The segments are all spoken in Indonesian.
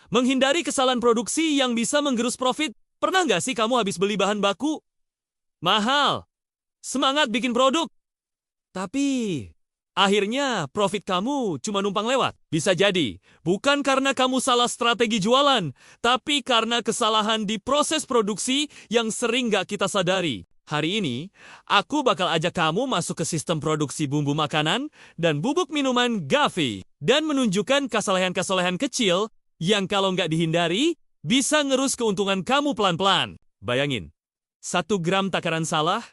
Menghindari kesalahan produksi yang bisa menggerus profit. Pernah nggak sih kamu habis beli bahan baku? Mahal. Semangat bikin produk. Tapi akhirnya profit kamu cuma numpang lewat. Bisa jadi, bukan karena kamu salah strategi jualan, tapi karena kesalahan di proses produksi yang sering nggak kita sadari. Hari ini, aku bakal ajak kamu masuk ke sistem produksi bumbu makanan dan bubuk minuman Gavi. Dan menunjukkan kesalahan-kesalahan kecil yang kalau nggak dihindari, bisa ngerus keuntungan kamu pelan-pelan. Bayangin, 1 gram takaran salah,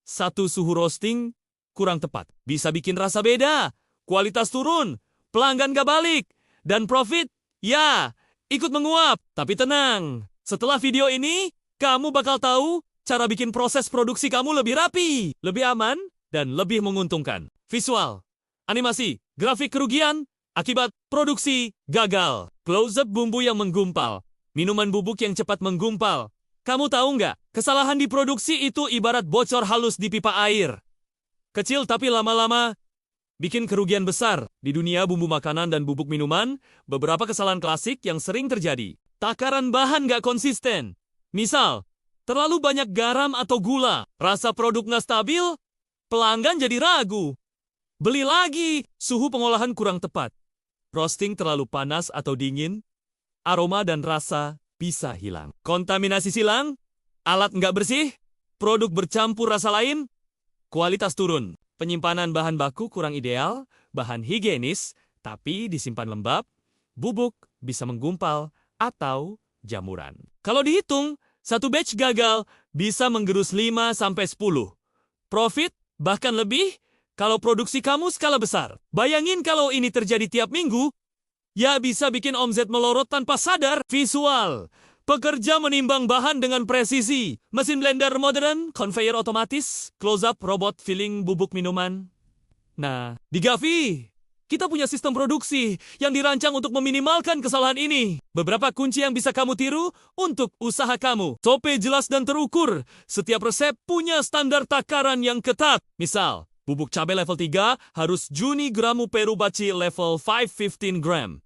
1 suhu roasting, kurang tepat. Bisa bikin rasa beda, kualitas turun, pelanggan gak balik, dan profit, ya, ikut menguap. Tapi tenang, setelah video ini, kamu bakal tahu cara bikin proses produksi kamu lebih rapi, lebih aman, dan lebih menguntungkan. Visual, animasi, grafik kerugian, akibat produksi gagal. Close-up bumbu yang menggumpal, minuman bubuk yang cepat menggumpal. Kamu tahu nggak, kesalahan di produksi itu ibarat bocor halus di pipa air. Kecil tapi lama-lama bikin kerugian besar. Di dunia bumbu makanan dan bubuk minuman, beberapa kesalahan klasik yang sering terjadi. Takaran bahan nggak konsisten. Misal, terlalu banyak garam atau gula. Rasa produk nggak stabil, pelanggan jadi ragu. Beli lagi, suhu pengolahan kurang tepat. Roasting terlalu panas atau dingin, aroma dan rasa bisa hilang. Kontaminasi silang, alat nggak bersih, produk bercampur rasa lain, kualitas turun. Penyimpanan bahan baku kurang ideal, bahan higienis, tapi disimpan lembab, bubuk bisa menggumpal, atau jamuran. Kalau dihitung, 1 batch gagal bisa menggerus 5-10. Profit bahkan lebih kalau produksi kamu skala besar. Bayangin kalau ini terjadi tiap minggu, ya bisa bikin omset melorot tanpa sadar. Visual, pekerja menimbang bahan dengan presisi. Mesin blender modern, conveyor otomatis, close-up robot filling bubuk minuman. Nah, di Gavi, kita punya sistem produksi yang dirancang untuk meminimalkan kesalahan ini. Beberapa kunci yang bisa kamu tiru untuk usaha kamu. SOP jelas dan terukur. Setiap resep punya standar takaran yang ketat. Misal, bubuk cabai level 3 harus Juni gramu Peru Baci level 515 gram.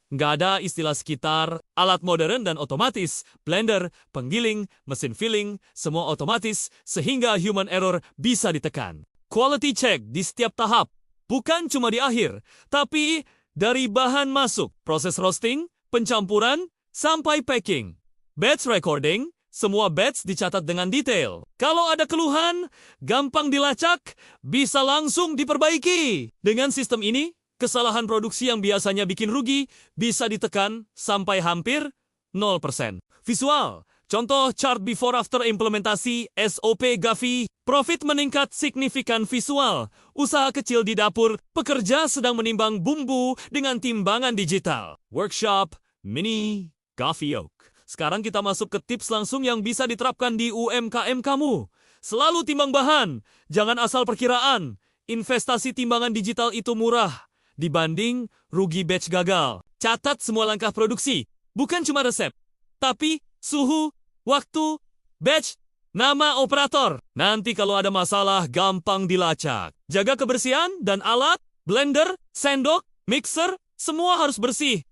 Nggak ada istilah sekitar, alat modern dan otomatis, blender, penggiling, mesin filling, semua otomatis sehingga human error bisa ditekan. Quality check di setiap tahap, bukan cuma di akhir, tapi dari bahan masuk, proses roasting, pencampuran, sampai packing. Batch recording, semua batch dicatat dengan detail. Kalau ada keluhan, gampang dilacak, bisa langsung diperbaiki. Dengan sistem ini, kesalahan produksi yang biasanya bikin rugi bisa ditekan sampai hampir 0%. Visual, contoh chart before after implementasi SOP Gavi. Profit meningkat signifikan visual. Usaha kecil di dapur, pekerja sedang menimbang bumbu dengan timbangan digital. Workshop, mini, Gavi Oak. Sekarang kita masuk ke tips langsung yang bisa diterapkan di UMKM kamu. Selalu timbang bahan, jangan asal perkiraan. Investasi timbangan digital itu murah dibanding rugi batch gagal. Catat semua langkah produksi, bukan cuma resep, tapi suhu, waktu, batch, nama operator. Nanti kalau ada masalah, gampang dilacak. Jaga kebersihan dan alat, blender, sendok, mixer, semua harus bersih.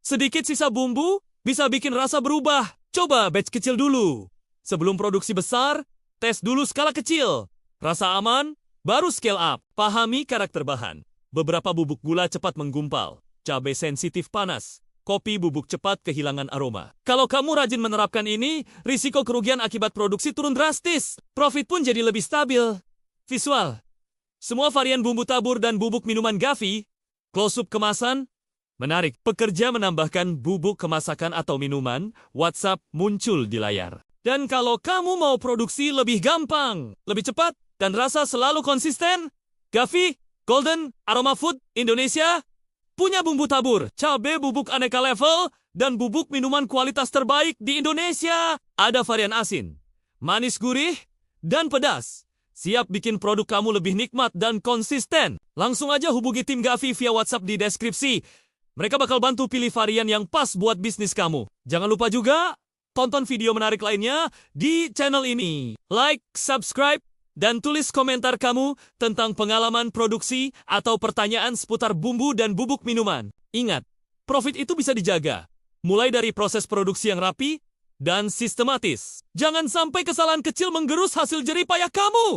Sedikit sisa bumbu bisa bikin rasa berubah. Coba batch kecil dulu. Sebelum produksi besar, tes dulu skala kecil. Rasa aman, baru scale up. Pahami karakter bahan. Beberapa bubuk gula cepat menggumpal, cabai sensitif panas, kopi bubuk cepat kehilangan aroma. Kalau kamu rajin menerapkan ini, risiko kerugian akibat produksi turun drastis. Profit pun jadi lebih stabil. Visual, semua varian bumbu tabur dan bubuk minuman Gavi, close-up kemasan, menarik. Pekerja menambahkan bubuk kemasakan atau minuman, WhatsApp muncul di layar. Dan kalau kamu mau produksi lebih gampang, lebih cepat, dan rasa selalu konsisten, Gavi Golden Aroma Food Indonesia punya bumbu tabur, cabai bubuk aneka level, dan bubuk minuman kualitas terbaik di Indonesia. Ada varian asin, manis gurih, dan pedas. Siap bikin produk kamu lebih nikmat dan konsisten. Langsung aja hubungi tim Gavi via WhatsApp di deskripsi. Mereka bakal bantu pilih varian yang pas buat bisnis kamu. Jangan lupa juga tonton video menarik lainnya di channel ini. Like, subscribe, dan tulis komentar kamu tentang pengalaman produksi atau pertanyaan seputar bumbu dan bubuk minuman. Ingat, profit itu bisa dijaga, Mulai dari proses produksi yang rapi dan sistematis. Jangan sampai kesalahan kecil menggerus hasil jerih payah kamu.